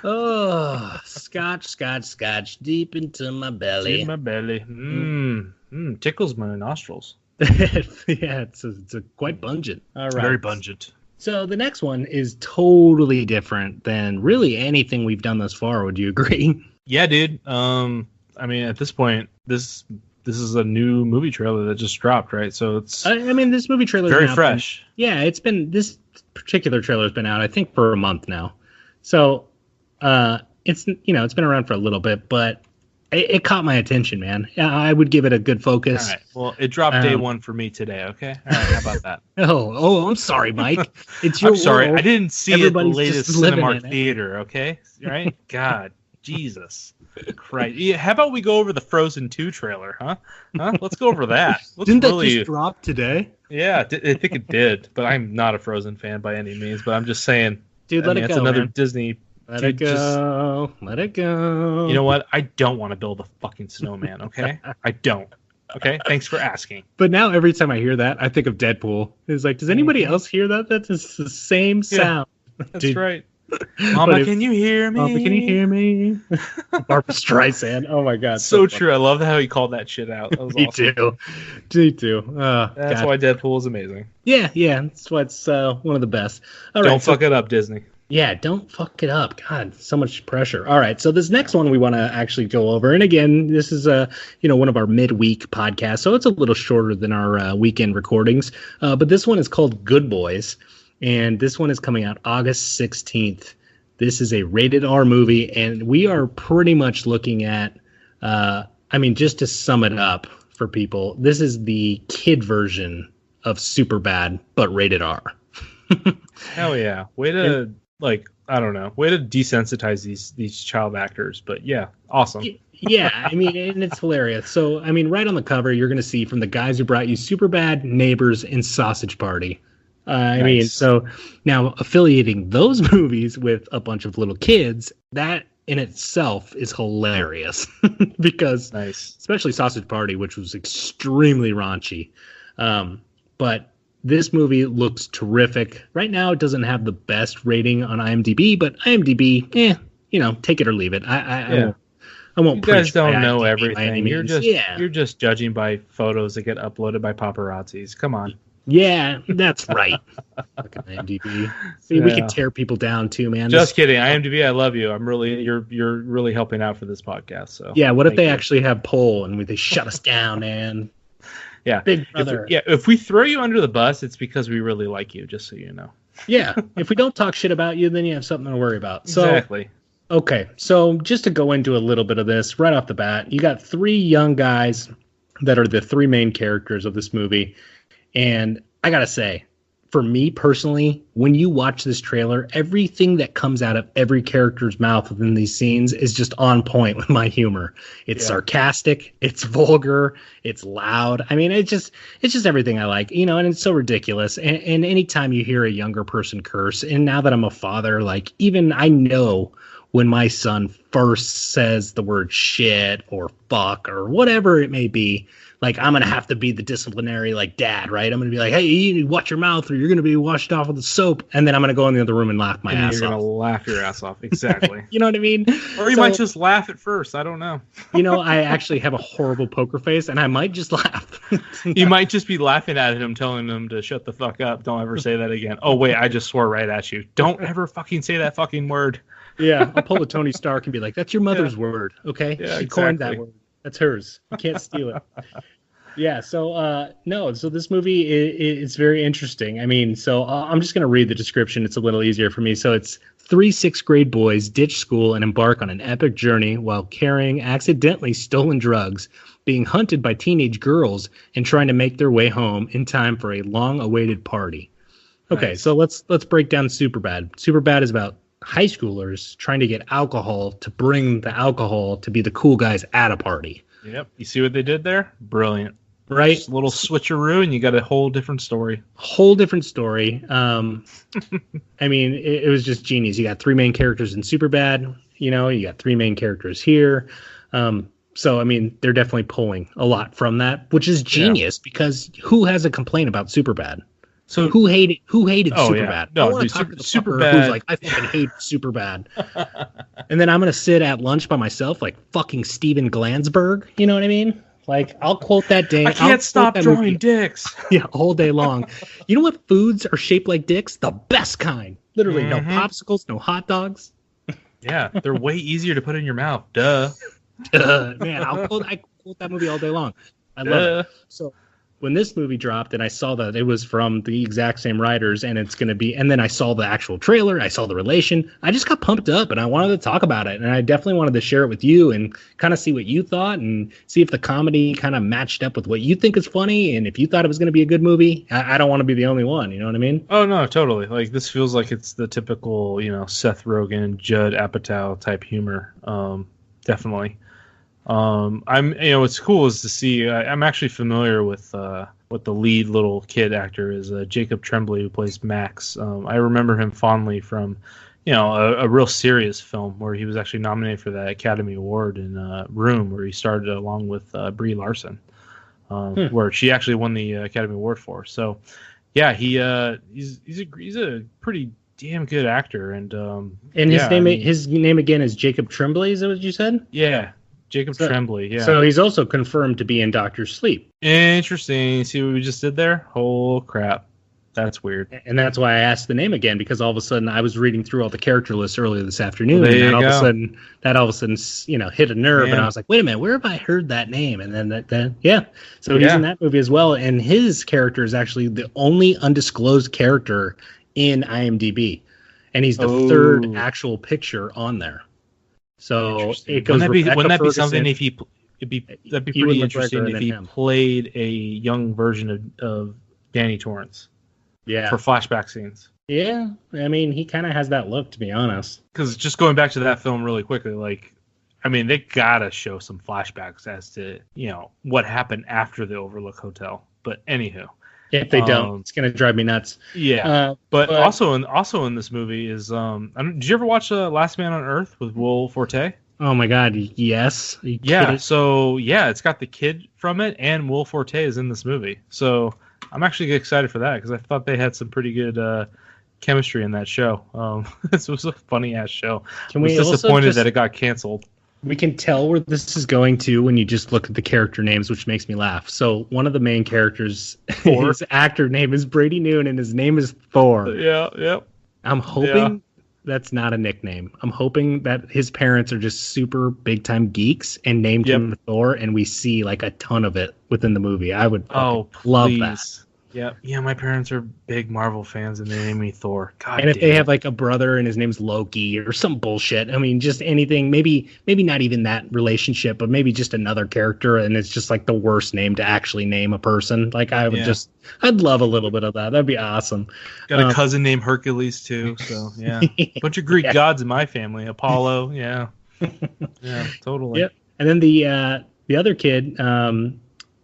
Oh, scotch, deep into my belly. Tickles my nostrils. Yeah, it's quite pungent. All right. Very pungent. So the next one is totally different than really anything we've done thus far. Would you agree? Yeah, dude. I mean, at this point, this is a new movie trailer that just dropped, right? So it's. I mean, this movie trailer very fresh. This particular trailer has been out, I think, for a month now. So, it's been around for a little bit, but it caught my attention, man. I would give it a good focus. All right. Well, it dropped day one for me today. Okay. All right. How about that? Oh, I'm sorry, Mike. It's your I'm sorry. world. I didn't see it at the latest Cinemark theater. Okay. Right. God. Jesus Christ. Yeah, how about we go over the Frozen 2 trailer, huh? Let's go over that. Didn't that just drop today? Yeah, I think it did, but I'm not a Frozen fan by any means, but I'm just saying. Dude, let it go, it's another man. Disney. Let it go. Let it go. You know what? I don't want to build a fucking snowman, okay? I don't. Okay? Thanks for asking. But now every time I hear that, I think of Deadpool. It's like, does anybody else hear that? That's the same sound. That's right. Mama, can you hear me? Mama, can you hear me? Barbra Streisand. Oh my God. So true. I love how he called that shit out. That was awesome. Me too. That's why Deadpool is amazing. Yeah. That's why it's one of the best. Don't fuck it up, Disney. Yeah, don't fuck it up. God, so much pressure. All right, so this next one we want to actually go over, and again, this is one of our midweek podcasts, so it's a little shorter than our weekend recordings. But this one is called Good Boys. And this one is coming out August 16th. This is a rated R movie, and we are pretty much looking at, just to sum it up for people, this is the kid version of Superbad, but rated R. Hell yeah. Way to, I don't know, way to desensitize these child actors, but yeah, awesome. Yeah, and it's hilarious. So, right on the cover, you're going to see from the guys who brought you Superbad, Neighbors, and Sausage Party. Nice. So now affiliating those movies with a bunch of little kids, that in itself is hilarious because especially Sausage Party, which was extremely raunchy. But this movie looks terrific. Right now, it doesn't have the best rating on IMDb, but IMDb, take it or leave it. I won't. You guys don't know IMDb everything. You're just judging by photos that get uploaded by paparazzis. Come on. Yeah, that's right. Fucking IMDb. See, we can tear people down too, man. Just kidding. IMDb, I love you. You're really helping out for this podcast. So yeah, what if they actually have poll and they shut us down, man? Yeah, Big Brother. If we throw you under the bus, it's because we really like you. Just so you know. Yeah, if we don't talk shit about you, then you have something to worry about. So, exactly. Okay, so just to go into a little bit of this right off the bat, you got 3 young guys that are the 3 main characters of this movie. And I gotta say, for me personally, when you watch this trailer, everything that comes out of every character's mouth within these scenes is just on point with my humor. It's sarcastic, it's vulgar, it's loud. It's just everything I like, and it's so ridiculous. And anytime you hear a younger person curse, and now that I'm a father, even I know when my son first says the word shit or fuck or whatever it may be, I'm going to have to be the disciplinary, dad, right? I'm going to be like, hey, you need to watch your mouth or you're going to be washed off with the soap. And then I'm going to go in the other room and laugh my ass off. You're going to laugh your ass off. Exactly. You know what I mean? Or you might just laugh at first. I don't know. I actually have a horrible poker face and I might just laugh. You might just be laughing at him, telling him to shut the fuck up. Don't ever say that again. Oh, wait, I just swore right at you. Don't ever fucking say that fucking word. Yeah, I'll pull a Tony Stark and be like, that's your mother's word, okay? Yeah, she coined that word. That's hers. You can't steal it. Yeah, so no, so this movie is very interesting. I mean, so I'm just going to read the description. It's a little easier for me. So it's three sixth grade boys ditch school and embark on an epic journey while carrying accidentally stolen drugs, being hunted by teenage girls, and trying to make their way home in time for a long-awaited party. Okay, Nice. so let's break down Superbad. Superbad is about high schoolers trying to get alcohol to bring the alcohol to be the cool guys at a party. Yep. You see what they did there? Brilliant. Right? Just a little switcheroo, and you got a whole different story. Whole different story. I mean, it was just genius. You got three main characters in Superbad. You know, you got three main characters here. So I mean, they're definitely pulling a lot from that, which is genius because who has a complaint about Superbad? So who hated Superbad? Yeah. No, I want to dude, talk to the Superbad. fucker who's like, I fucking hate Superbad. And then I'm gonna sit at lunch by myself, like fucking Steven Glansberg. You know what I mean? Like, I'll quote that day. I can't stop drawing dicks. Yeah, all day long. You know what foods are shaped like dicks? The best kind. Literally, no popsicles, no hot dogs. Yeah, they're way easier to put in your mouth. Duh. Man, I quote that movie all day long. I love it. So when this movie dropped and I saw that it was from the exact same writers and it's going to be, and then I saw the actual trailer, I saw the relation, I just got pumped up and I wanted to talk about it. And I definitely wanted to share it with you and kind of see what you thought and see if the comedy kind of matched up with what you think is funny. And if you thought it was going to be a good movie, I don't want to be the only one. You know what I mean? Oh, no, totally. Like, this feels like it's the typical, Seth Rogen, Judd Apatow type humor. Definitely. What's cool is to see. I'm actually familiar with what the lead little kid actor is, Jacob Tremblay, who plays Max. I remember him fondly from, a real serious film where he was actually nominated for that Academy Award in Room, where he starred along with Brie Larson, where she actually won the Academy Award for. So, yeah, he's a pretty damn good actor, and his name again is Jacob Tremblay. Is that what you said? Yeah. Jacob Tremblay, yeah. So he's also confirmed to be in Doctor Sleep. Interesting. See what we just did there? Oh, crap. That's weird. And that's why I asked the name again, because all of a sudden I was reading through all the character lists earlier this afternoon, and all of a sudden, hit a nerve, and I was like, wait a minute, where have I heard that name? And then so he's in that movie as well, and his character is actually the only undisclosed character in IMDb, and he's the third actual picture on there. So it goes. Wouldn't that be something if that'd be pretty interesting if he played a young version of Danny Torrance? Yeah. For flashback scenes. Yeah, I mean, he kind of has that look, to be honest. Because just going back to that film really quickly, they gotta show some flashbacks as to what happened after the Overlook Hotel. But anywho. If they don't, it's gonna drive me nuts. Yeah, but also in this movie is did you ever watch Last Man on Earth with Will Forte? Oh my God, yes. Yeah, so it's got the kid from it, and Will Forte is in this movie. So I'm actually excited for that because I thought they had some pretty good chemistry in that show. This was a funny ass show. I was disappointed that it got canceled. We can tell where this is going to when you just look at the character names, which makes me laugh. So one of the main characters, his actor name is Brady Noon, and his name is Thor. Yeah, yep. I'm hoping that's not a nickname. I'm hoping that his parents are just super big time geeks and named him Thor, and we see like a ton of it within the movie. I would love that. Yeah, my parents are big Marvel fans, and they named me Thor. God and if they have like a brother and his name's Loki or some bullshit, I mean, just anything, maybe not even that relationship, but maybe just another character, and it's just like the worst name to actually name a person. Like I'd love a little bit of that. That'd be awesome. Got a cousin named Hercules too, so yeah. Bunch of Greek gods in my family. Apollo, yeah. Yeah, totally. Yep. And then the other kid,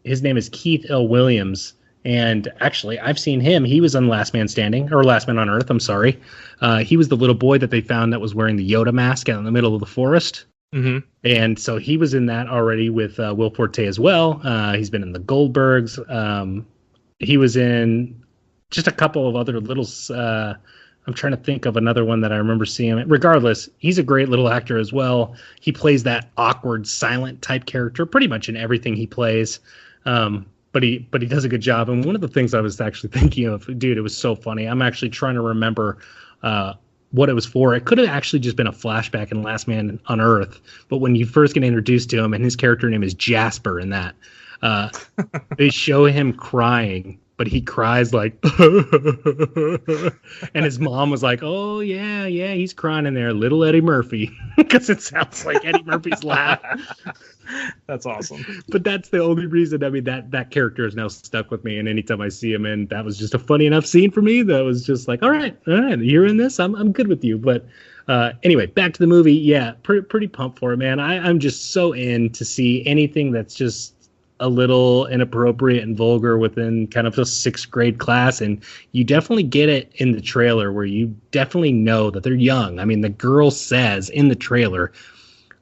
his name is Keith L. Williams. And actually, I've seen him. He was on Last Man on Earth. I'm sorry. He was the little boy that they found that was wearing the Yoda mask out in the middle of the forest. Mm-hmm. And so he was in that already with Will Forte as well. He's been in the Goldbergs. He was in just a couple of other little. I'm trying to think of another one that I remember seeing him. Regardless, he's a great little actor as well. He plays that awkward, silent type character pretty much in everything he plays. But he does a good job. And one of the things I was actually thinking of, dude, it was so funny. I'm actually trying to remember what it was for. It could have actually just been a flashback in Last Man on Earth. But when you first get introduced to him, and his character name is Jasper in that, They show him crying, but he cries like, and his mom was like, "Oh yeah, he's crying in there, little Eddie Murphy," because it sounds like Eddie Murphy's laugh. That's awesome. But that's the only reason. I mean, that character is now stuck with me, and anytime I see him, and that was just a funny enough scene for me. That was just like, all right, you're in this. I'm good with you. But anyway, back to the movie. Yeah, pretty pumped for it, man. I'm just so in to see anything that's just a little inappropriate and vulgar within kind of a sixth grade class. And you definitely get it in the trailer where you definitely know that they're young. I mean, the girl says in the trailer,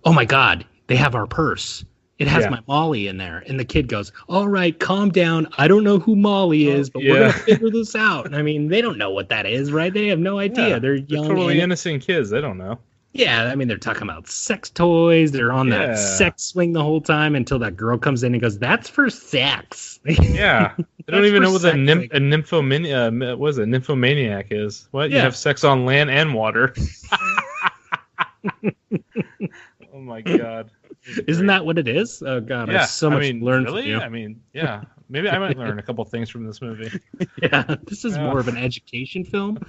"Oh my God, they have our purse. It has my Molly in there." And the kid goes, "All right, calm down. I don't know who Molly is, but we're going to figure this out." And I mean, they don't know what that is, right? They have no idea. Yeah, they're young. Totally innocent kids. They don't know. Yeah, I mean, they're talking about sex toys. They're on that sex swing the whole time until that girl comes in and goes, "That's for sex." Yeah. They don't even know what a nymphomaniac, what is it? Nymphomaniac is. What? You have sex on land and water. Oh my God. Isn't that what it is? Oh God, I have so much to learn from you. I mean, yeah. Maybe I might learn a couple things from this movie. Yeah, this is more of an education film.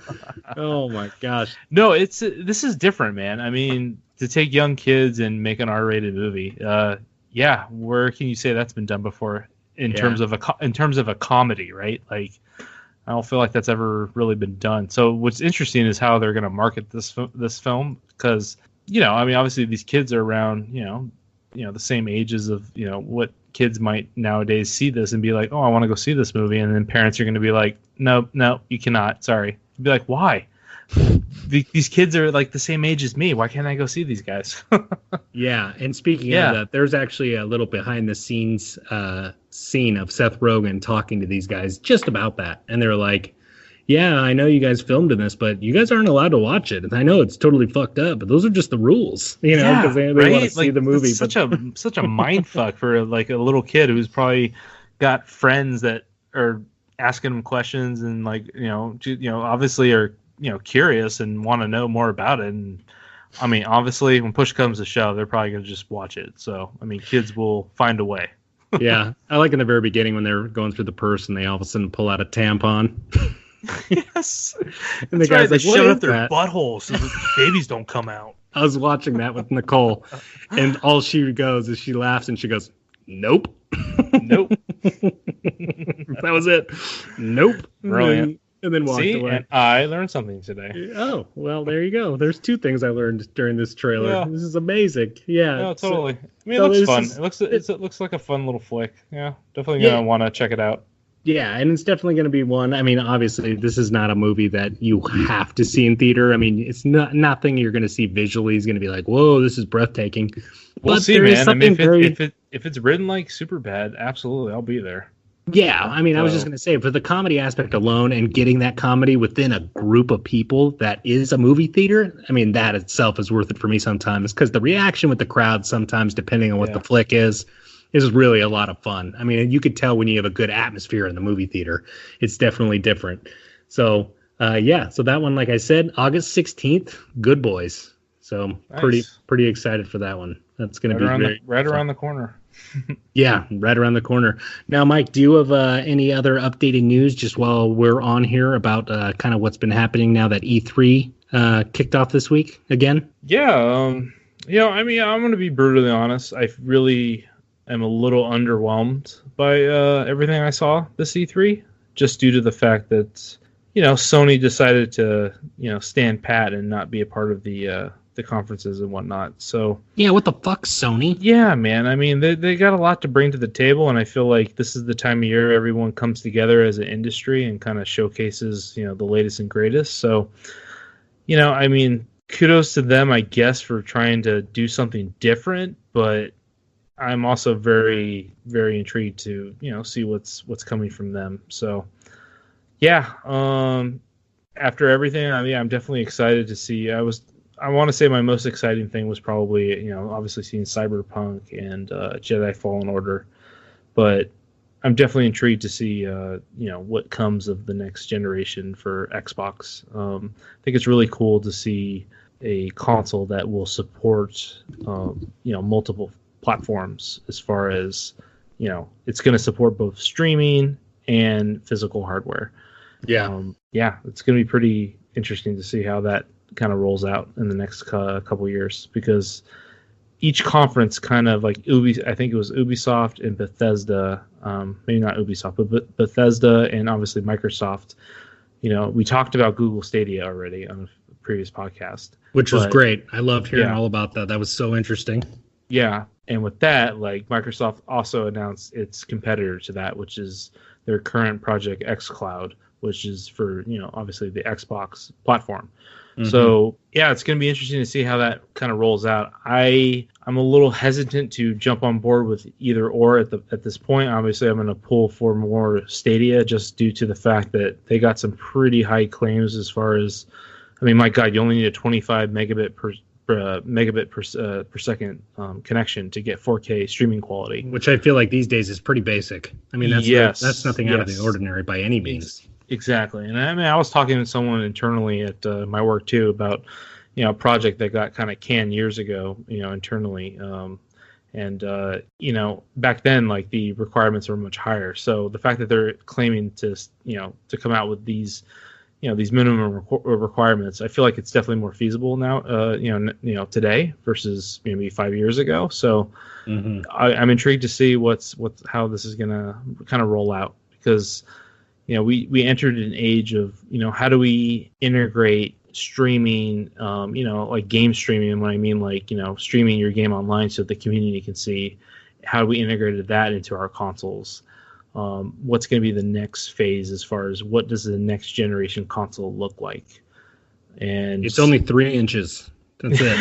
Oh my gosh. No, this is different, man. I mean, to take young kids and make an R-rated movie. Where can you say that's been done before in terms of a comedy, right? Like, I don't feel like that's ever really been done. So what's interesting is how they're going to market this film because, I mean, obviously these kids are around, the same ages of, what kids might nowadays see this and be like, "Oh, I want to go see this movie." And then parents are going to be like, no, you cannot. Sorry. You'd be like, why? These kids are like the same age as me. Why can't I go see these guys? Yeah. And speaking of that, there's actually a little behind the scenes scene of Seth Rogen talking to these guys just about that. And they're like, "Yeah, I know you guys filmed in this, but you guys aren't allowed to watch it. And I know it's totally fucked up, but those are just the rules, because they want to see the movie." It's such a mind fuck for like a little kid who's probably got friends that are asking him questions and like obviously are curious and want to know more about it. And I mean, obviously, when push comes to shove, they're probably gonna just watch it. So I mean, kids will find a way. Yeah, I like in the very beginning when they're going through the purse and they all of a sudden pull out a tampon. Yes. And the guy's like, "Shut up their buttholes so the babies don't come out." I was watching that with Nicole, and all she goes is she laughs and she goes, "Nope." Nope. That was it. Nope. Brilliant. And then walked away. And I learned something today. Oh, well, there you go. There's two things I learned during this trailer. Yeah. This is amazing. Yeah. No, totally. I mean, it looks fun. It looks like a fun little flick. Yeah, definitely gonna want to check it out. Yeah, and it's definitely going to be one. I mean, obviously, this is not a movie that you have to see in theater. I mean, it's nothing you're going to see visually is going to be like, "Whoa, this is breathtaking." We'll see, man. I mean, if it's written like Superbad, absolutely, I'll be there. Yeah, I mean, I was just going to say, for the comedy aspect alone and getting that comedy within a group of people that is a movie theater, I mean, that itself is worth it for me sometimes because the reaction with the crowd sometimes, depending on what the flick is really a lot of fun. I mean, you could tell when you have a good atmosphere in the movie theater. It's definitely different. So, so that one, like I said, August 16th, Good Boys. So nice. pretty excited for that one. That's going to be right around the corner. Yeah, right around the corner. Now, Mike, do you have any other updated news just while we're on here about kind of what's been happening now that E3 kicked off this week again? Yeah. I mean, I'm going to be brutally honest. I really am a little underwhelmed by everything I saw this E3, just due to the fact that, Sony decided to, stand pat and not be a part of the conferences and whatnot. So yeah, what the fuck, Sony? Yeah, man. I mean, they got a lot to bring to the table, and I feel like this is the time of year everyone comes together as an industry and kind of showcases, the latest and greatest. So, I mean, kudos to them, I guess, for trying to do something different, but I'm also very, very intrigued to, see what's coming from them. So, yeah. After everything, I'm definitely excited to see. I want to say my most exciting thing was probably, obviously seeing Cyberpunk and Jedi Fallen Order, but I'm definitely intrigued to see, what comes of the next generation for Xbox. I think it's really cool to see a console that will support, multiple platforms as far as it's going to support both streaming and physical hardware. Yeah. It's going to be pretty interesting to see how that kind of rolls out in the next couple years, because each conference kind of like I think it was Ubisoft and Bethesda, maybe not Ubisoft, but Bethesda and obviously Microsoft. We talked about Google Stadia already on a previous podcast, which was great. I loved hearing all about that. That was so interesting. Yeah, and with that, like Microsoft also announced its competitor to that, which is their current Project X Cloud, which is for obviously the Xbox platform. Mm-hmm. So yeah, it's going to be interesting to see how that kind of rolls out. I'm a little hesitant to jump on board with either or at this point. Obviously, I'm going to pull for more Stadia just due to the fact that they got some pretty high claims as far as, I mean, my God, you only need a 25 megabit per second connection to get 4K streaming quality, which I feel like these days is pretty basic. I mean, that's nothing out of the ordinary by any means. Exactly. And I mean, I was talking to someone internally at my work too about, a project that got kind of canned years ago, internally. Back then, like the requirements were much higher. So the fact that they're claiming to come out with these, these minimum requirements, I feel like it's definitely more feasible now, today versus maybe 5 years ago. So I'm intrigued to see how this is going to kind of roll out, because we entered an age of, how do we integrate streaming, like game streaming. And what I mean, like, streaming your game online so the community can see, how do we integrate that into our consoles? What's going to be the next phase as far as what does the next generation console look like? And it's only 3 inches. That's it.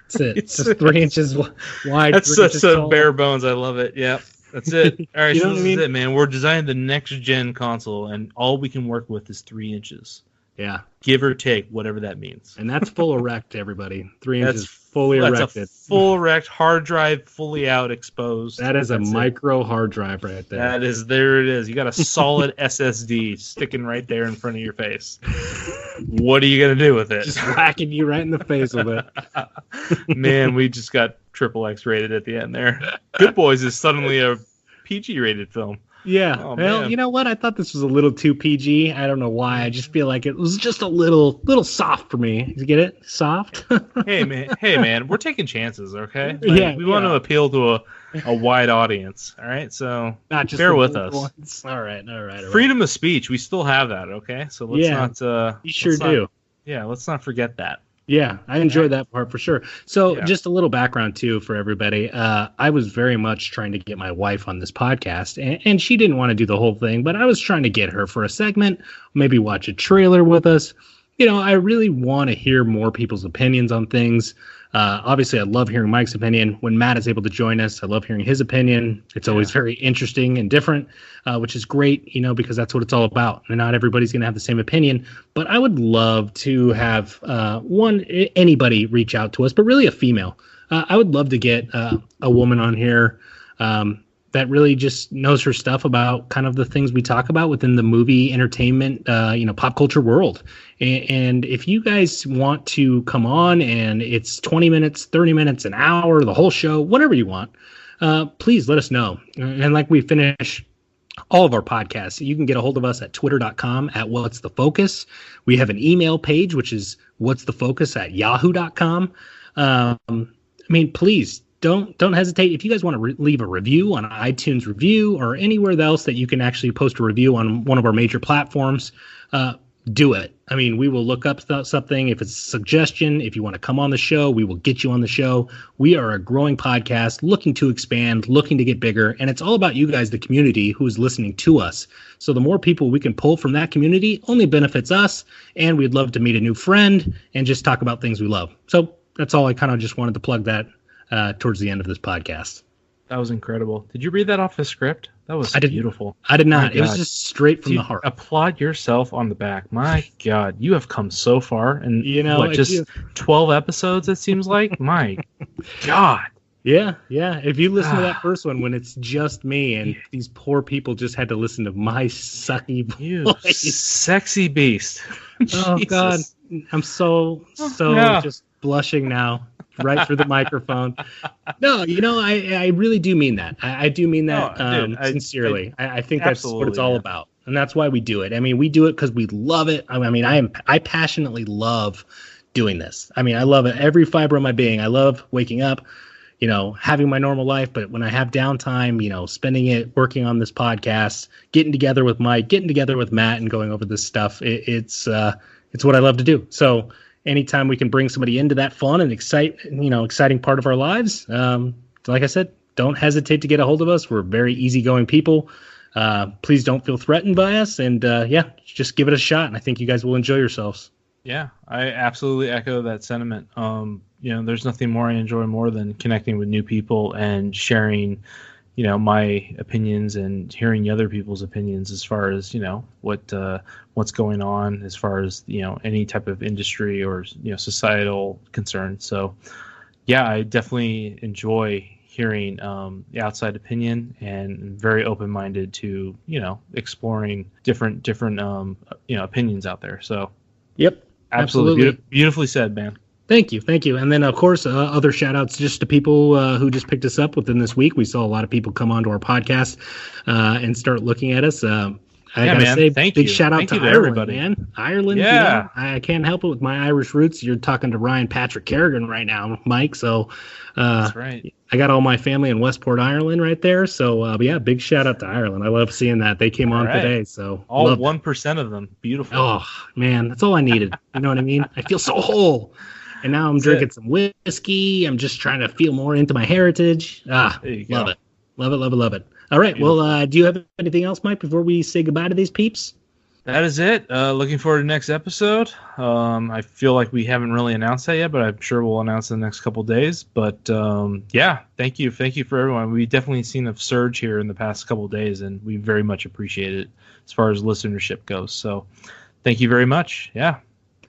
That's it. It's just 3 inches wide. That's bare bones. I love it. Yeah. That's it. All right, so this is it, man. We're designing the next gen console, and all we can work with is 3 inches. Yeah. Give or take, whatever that means. And that's full erect, everybody. 3 inches fully erected. That's a full erect hard drive, fully out, exposed. That is a micro hard drive right there. There it is. You got a solid SSD sticking right there in front of your face. What are you going to do with it? Just whacking you right in the face with it. Man, we just got XXX rated at the end there. Good Boys is suddenly a PG rated film. Yeah. Oh, well, man. You know what? I thought this was a little too PG. I don't know why. I just feel like it was just a little soft for me. You get it? Soft? Hey man, we're taking chances, okay? Like, we want to appeal to a wide audience, all right? So not just bear with us. Ones. All right. Freedom of speech, we still have that, okay? So let's not you sure do. Let's not forget that. Yeah, I enjoyed that part for sure. So just a little background, too, for everybody. I was very much trying to get my wife on this podcast, and she didn't want to do the whole thing, but I was trying to get her for a segment, maybe watch a trailer with us. I really want to hear more people's opinions on things. Obviously, I love hearing Mike's opinion. When Matt is able to join us, I love hearing his opinion. It's always very interesting and different, which is great, because that's what it's all about. And not everybody's going to have the same opinion. But I would love to have anybody reach out to us, but really a female. I would love to get a woman on here that really just knows her stuff about kind of the things we talk about within the movie entertainment, pop culture world. And if you guys want to come on and it's 20 minutes, 30 minutes, an hour, the whole show, whatever you want, please let us know. And like we finish all of our podcasts, you can get a hold of us at twitter.com at What's the Focus. We have an email page, which is What's the Focus at yahoo.com. Please don't hesitate. If you guys want to leave a review on iTunes review or anywhere else that you can actually post a review on one of our major platforms, do it. We will look up something. If it's a suggestion, if you want to come on the show, we will get you on the show. We are a growing podcast looking to expand, looking to get bigger. And it's all about you guys, the community who is listening to us. So the more people we can pull from that community only benefits us. And we'd love to meet a new friend and just talk about things we love. So that's all. I kind of just wanted to plug that towards the end of this podcast. That was incredible. Did you read that off the script? That was beautiful. I did not. It was just straight from the heart. Applaud yourself on the back. My God, you have come so far. And 12 episodes, it seems like? My God. Yeah. If you listen to that first one when it's just me and these poor people just had to listen to my sucky voice. Sexy beast. Oh, God. I'm so just blushing now. right through the microphone. No, I really do mean that. I do mean that No, dude, sincerely. I think that's what it's absolutely, all man. about, and that's why we do it. I mean, we do it because we love it. I mean, I passionately love doing this. I mean, I love it every fiber of my being. I love waking up, having my normal life, but when I have downtime, spending it working on this podcast, getting together with Mike, getting together with Matt, and going over this stuff, it's what I love to do. So anytime we can bring somebody into that fun and exciting part of our lives, like I said, don't hesitate to get a hold of us. We're very easygoing people. Please don't feel threatened by us, and just give it a shot. And I think you guys will enjoy yourselves. Yeah, I absolutely echo that sentiment. There's nothing more I enjoy more than connecting with new people and sharing, my opinions and hearing other people's opinions as far as, what's going on as far as, any type of industry or, societal concern. So, yeah, I definitely enjoy hearing the outside opinion and very open-minded to, exploring different opinions out there. So, Yep. absolutely. Beautifully said, man. Thank you. And then, of course, other shout-outs just to people who just picked us up within this week. We saw a lot of people come onto our podcast and start looking at us. I gotta say, big shout-out to Ireland, everybody. Man. Ireland, yeah. I can't help it with my Irish roots. You're talking to Ryan Patrick Kerrigan right now, Mike. So that's right. I got all my family in Westport, Ireland right there. So, big shout-out to Ireland. I love seeing that. They came on today. So all 1% of them. Beautiful. Oh, man, that's all I needed. You know what I mean? I feel so whole. And now I'm drinking some whiskey. I'm just trying to feel more into my heritage. Love it. Love it. All right. Beautiful. Well, do you have anything else, Mike, before we say goodbye to these peeps? That is it. Looking forward to the next episode. I feel like we haven't really announced that yet, but I'm sure we'll announce in the next couple of days. But thank you. Thank you for everyone. We've definitely seen a surge here in the past couple of days, and we very much appreciate it as far as listenership goes. So thank you very much. Yeah.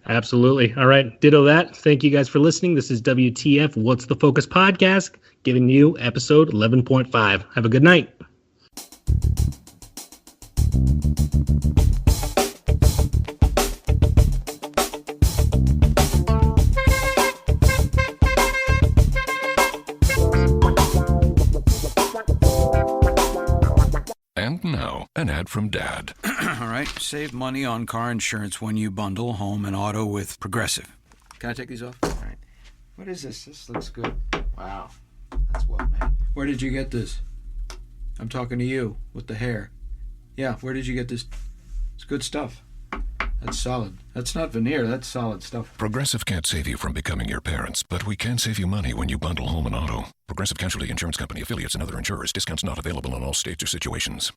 Absolutely. All right. Ditto that. Thank you guys for listening. This is WTF What's the Focus podcast, giving you episode 11.5. Have a good night. And now, an ad from Dad. All right, save money on car insurance when you bundle home and auto with Progressive. Can I take these off? All right. What is this? This looks good. Wow, that's well made. Where did you get this? I'm talking to you with the hair. Yeah, where did you get this? It's good stuff. That's solid. That's not veneer, that's solid stuff. Progressive can't save you from becoming your parents, but we can save you money when you bundle home and auto. Progressive Casualty Insurance Company, affiliates, and other insurers. Discounts not available in all states or situations.